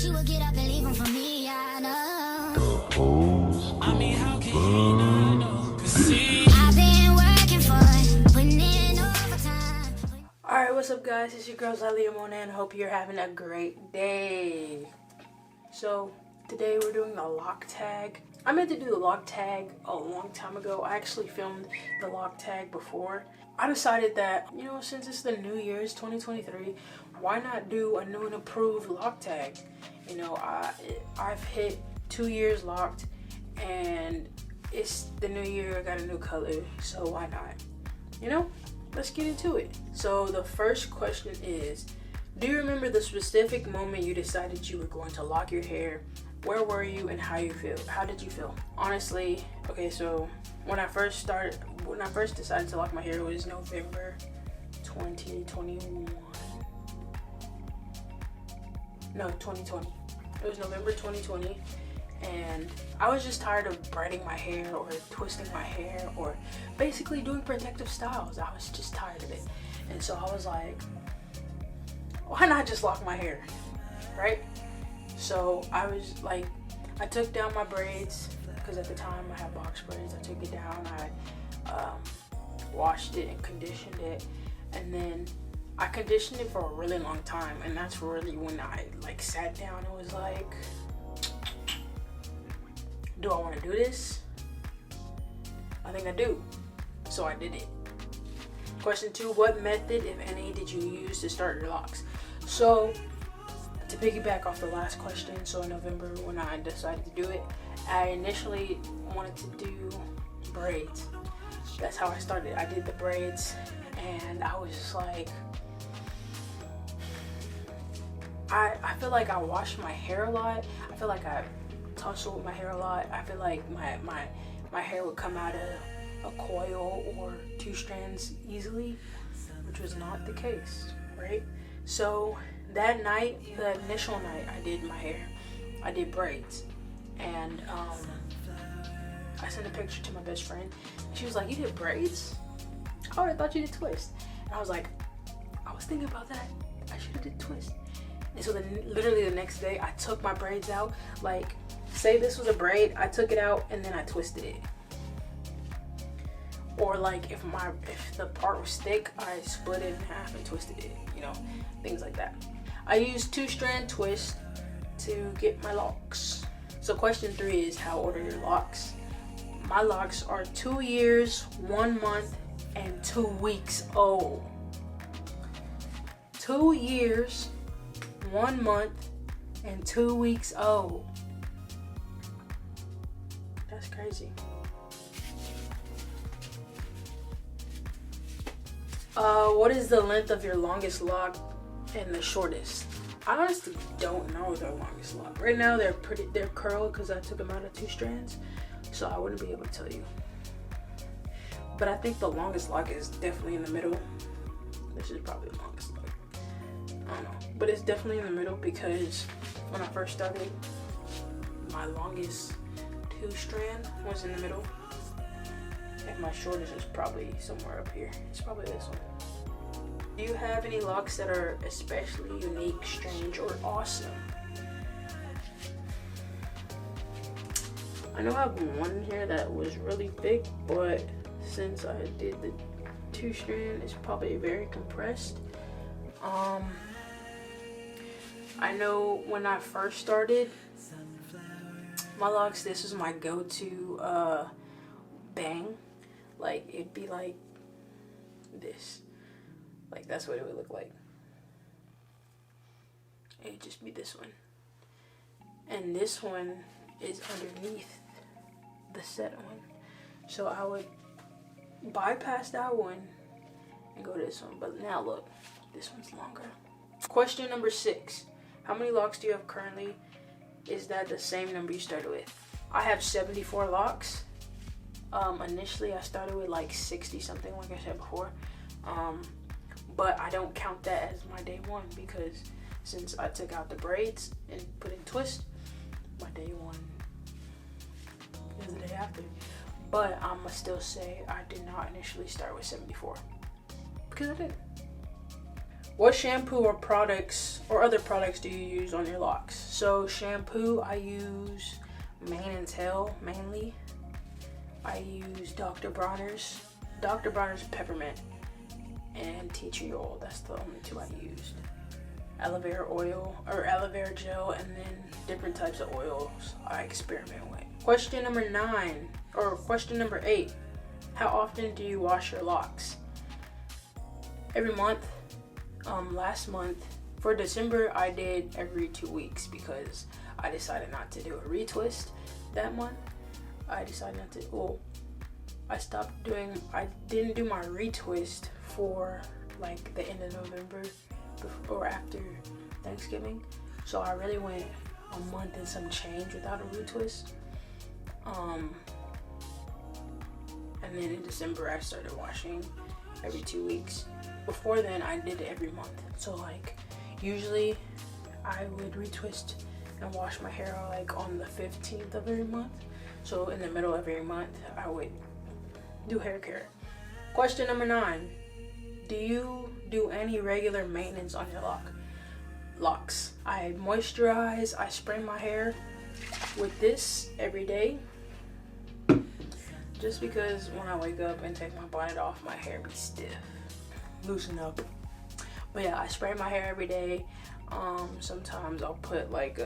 she would get up and leave him for me, I know. I mean, how can you not know? 'Cause see, I've been working for it, putting in overtime. Alright, what's up guys? It's your girl Zalia Mona and hope you're having a great day. So today we're doing the lock tag. I meant to do the lock tag a long time ago. I actually filmed the lock tag before. I decided that, you know, since it's the new year's 2023, why not do a new and improved lock tag? You know, I've hit 2 years locked and it's the new year, I got a new color, so why not? You know, let's get into it. So the first question is, do you remember the specific moment you decided you were going to lock your hair? Where were you and how you feel? How did you feel? Honestly, okay, so when I first decided to lock my hair, it was November 2021. No, 2020. It was November 2020, and I was just tired of braiding my hair or twisting my hair or basically doing protective styles. I was just tired of it. And so I was like, why not just lock my hair, right? So I was like, I took down my braids because at the time I had box braids. I took it down, I washed it and conditioned it, and then I conditioned it for a really long time, and that's really when I like sat down and was like, do I want to do this? I think I do. So I did it. Question 2, what method, if any, did you use to start your locks? So to piggyback off the last question, so in November when I decided to do it, I initially wanted to do braids. That's how I started. I did the braids and I was just like, I feel like I washed my hair a lot. I feel like I tousled my hair a lot. I feel like my hair would come out of a coil or 2 strands easily, which was not the case, right? So that night, the initial night I did my hair, I did braids, and I sent a picture to my best friend. She was like, you did braids? I already thought you did twist. And I was like, I was thinking about that. I should have did twist. And so then literally the next day I took my braids out. Like, say this was a braid, I took it out and then I twisted it. Or like if the part was thick, I split it in half and twisted it, you know, things like that. I used 2-strand twist to get my locks. So question 3 is, how old are your locks? My locks are 2 years, 1 month, and 2 weeks old. 2 years, 1 month, and 2 weeks old. That's crazy. What is the length of your longest lock and the shortest? I honestly don't know the longest lock. Right now they're curled because I took them out of 2 strands, so I wouldn't be able to tell you. But I think the longest lock is definitely in the middle. This is probably the longest lock. I don't know, but it's definitely in the middle because when I first started, my longest 2-strand was in the middle, and my shortest is probably somewhere up here. It's probably this one. Do you have any locks that are especially unique, strange, or awesome? I know I have one here that was really big, but since I did the 2-strand, it's probably very compressed. I know when I first started my locks, this was my go-to bang. Like, it'd be like this. Like, that's what it would look like. It'd just be this one. And this one is underneath the set one. So I would bypass that one and go to this one. But now look, this one's longer. Question number 6. How many locks do you have currently? Is that the same number you started with? I have 74 locks. Initially I started with like 60 something, like I said before. But I don't count that as my day 1 because since I took out the braids and put in twist, my day 1 is the day after. But I'ma still say I did not initially start with 74 because I didn't. What shampoo or products or other products do you use on your locks? So shampoo, I use Mane and Tail mainly. I use Dr. Bronner's peppermint, and tea tree oil. That's the only two I used. Aloe vera oil or aloe vera gel, and then different types of oils I experiment with. Question number 8. How often do you wash your locks? Every month. Last month for December I did every 2 weeks because I decided not to do a retwist that month. I decided not to. I didn't do my retwist for like the end of November or after Thanksgiving. So I really went a month and some change without a retwist. And then in December I started washing every 2 weeks. Before then I did it every month. So like usually I would retwist and wash my hair like on the 15th of every month. So in the middle of every month I would do hair care. Question number 9. Do you do any regular maintenance on your locks? I moisturize, I spray my hair with this every day. Just because when I wake up and take my bonnet off, my hair be stiff. Loosen up. But yeah, I spray my hair every day. Sometimes I'll put like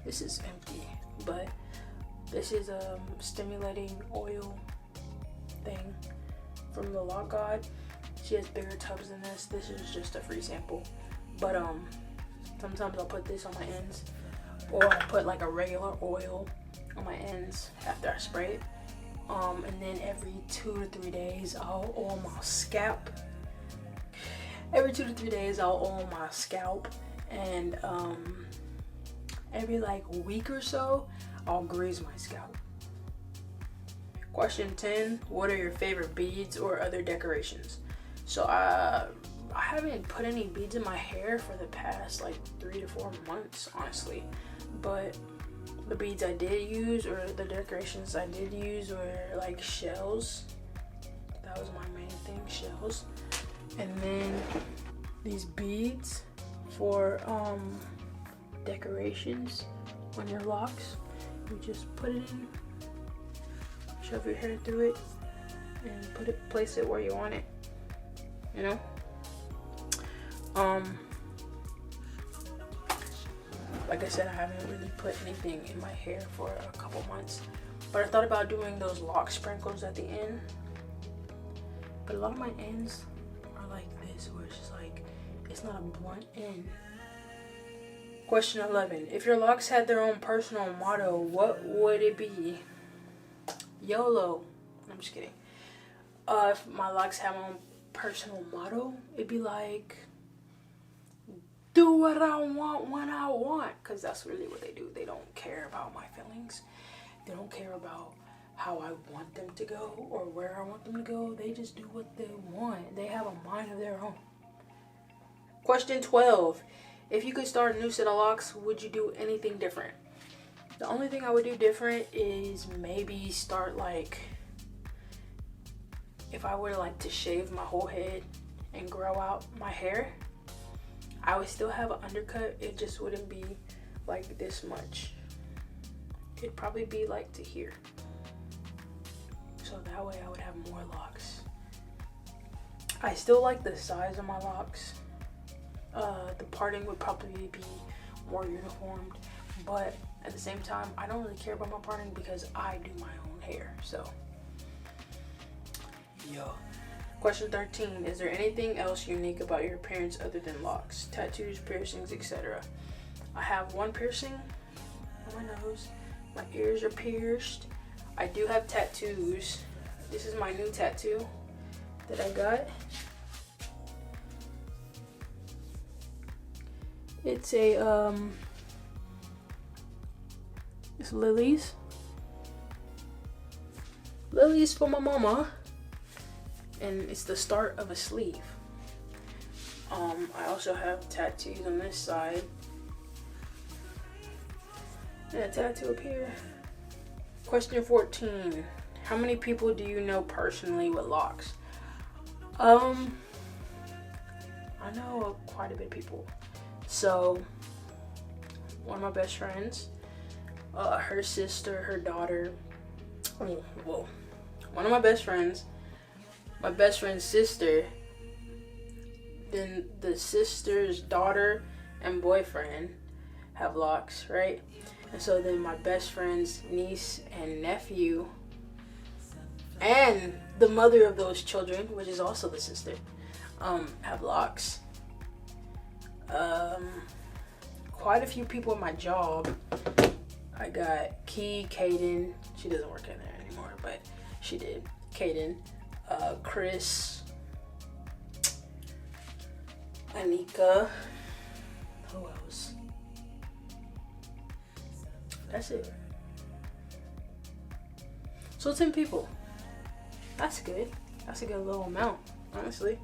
this is empty, but this is a stimulating oil thing from the Loc God. She has bigger tubs than this. This is just a free sample. But sometimes I'll put this on my ends, or I'll put like a regular oil on my ends after I spray it. And then every 2 to 3 days I'll oil my scalp. Every 2 to 3 days I'll oil my scalp, and every like week or so I'll grease my scalp. Question 10. What are your favorite beads or other decorations? So I haven't put any beads in my hair for the past like 3 to 4 months, honestly. But the beads I did use, or the decorations I did use, were like shells. That was my main thing, shells. And then these beads for decorations on your locks. You just put it in, shove your hair through it, and place it where you want it. You know? Like I said, I haven't really put anything in my hair for a couple months, but I thought about doing those lock sprinkles at the end. But a lot of my ends are like this, where it's just like, it's not a blunt end. Question 11. If your locks had their own personal motto, what would it be? YOLO. I'm just kidding. If my locks had my own personal motto, it'd be like, do what I want when I want. Because that's really what they do. They don't care about my feelings. They don't care about how I want them to go or where I want them to go. They just do what they want. They have a mind of their own. Question 12. If you could start a new set of locks, would you do anything different? The only thing I would do different is maybe start like, if I were like to shave my whole head and grow out my hair, I would still have an undercut. It just wouldn't be like this much. It'd probably be like to here. So that way I would have more locks. I still like the size of my locks. The parting would probably be more uniformed, but at the same time, I don't really care about my parting because I do my own hair. So, yo. Question 13. Is there anything else unique about your appearance other than locks, tattoos, piercings, etc.? I have one piercing on my nose. My ears are pierced. I do have tattoos. This is my new tattoo that I got. It's a it's lilies. Lilies for my mama. And it's the start of a sleeve. I also have tattoos on this side. And a tattoo up here. Question 14. How many people do you know personally with locks? I know quite a bit of people. So one of my best friends, her sister, her daughter, well, one of my best friend's sister, then the sister's daughter and boyfriend have locks, right? And so then my best friend's niece and nephew and the mother of those children, which is also the sister, have locks. Quite a few people at my job. I got Key, Kaden. She doesn't work in there anymore, but she did. Kaden, Chris, Anika. Who else? That's it. So 10 people. That's good. That's a good little amount, honestly.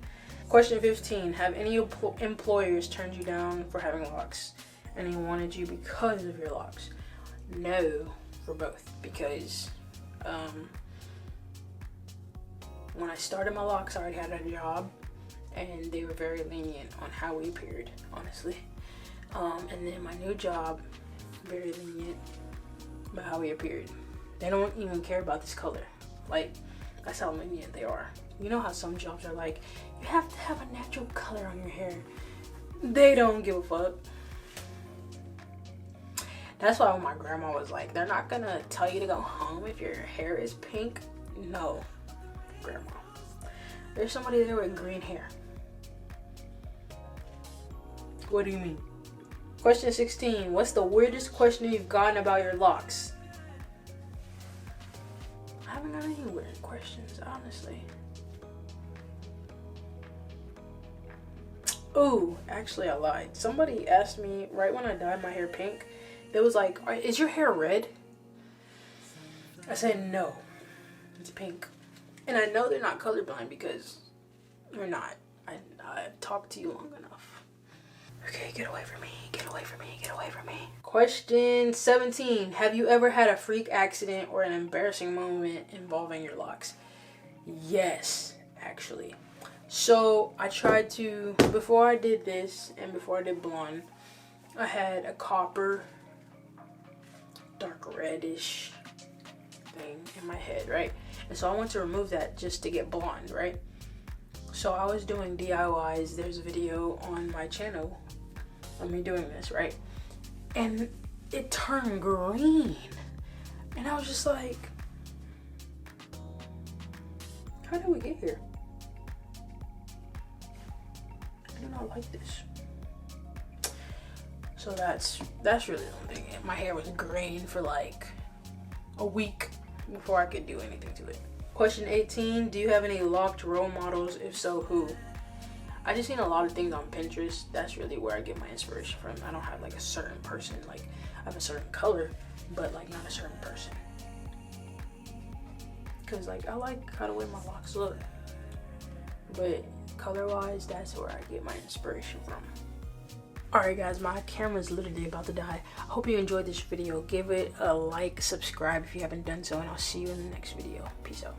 Question 15. Have any employers turned you down for having locks? And they wanted you because of your locks? No, for both. Because when I started my locks, I already had a job. And they were very lenient on how we appeared, honestly. And then my new job, very lenient about how we appeared. They don't even care about this color. Like, that's how lenient they are. You know how some jobs are like, you have to have a natural color on your hair. They don't give a fuck. That's why when my grandma was like, they're not gonna tell you to go home if your hair is pink. No, grandma. There's somebody there with green hair. What do you mean? Question 16. What's the weirdest question you've gotten about your locks? I haven't got any weird questions, honestly. Ooh, actually I lied. Somebody asked me right when I dyed my hair pink, they was like, is your hair red? I said no, it's pink. And I know they're not colorblind because they're not. I've talked to you long enough. Okay, get away from me, get away from me, get away from me. Question 17. Have you ever had a freak accident or an embarrassing moment involving your locks? Yes, actually. So I tried to, before I did this and before I did blonde, I had a copper, dark reddish thing in my head, right? And so I went to remove that just to get blonde, right? So I was doing DIYs. There's a video on my channel of me doing this, right? And it turned green. And I was just like, how did we get here? I do not like this. So that's really the only thing. My hair was green for like a week before I could do anything to it. Question 18. Do you have any locked role models? If so, who? I just seen a lot of things on Pinterest. That's really where I get my inspiration from. I don't have like a certain person. Like I have a certain color, but like not a certain person. Cause like I like how the way my locks look. But color-wise, that's where I get my inspiration from. Alright guys, my camera's literally about to die. I hope you enjoyed this video. Give it a like, subscribe if you haven't done so, and I'll see you in the next video. Peace out.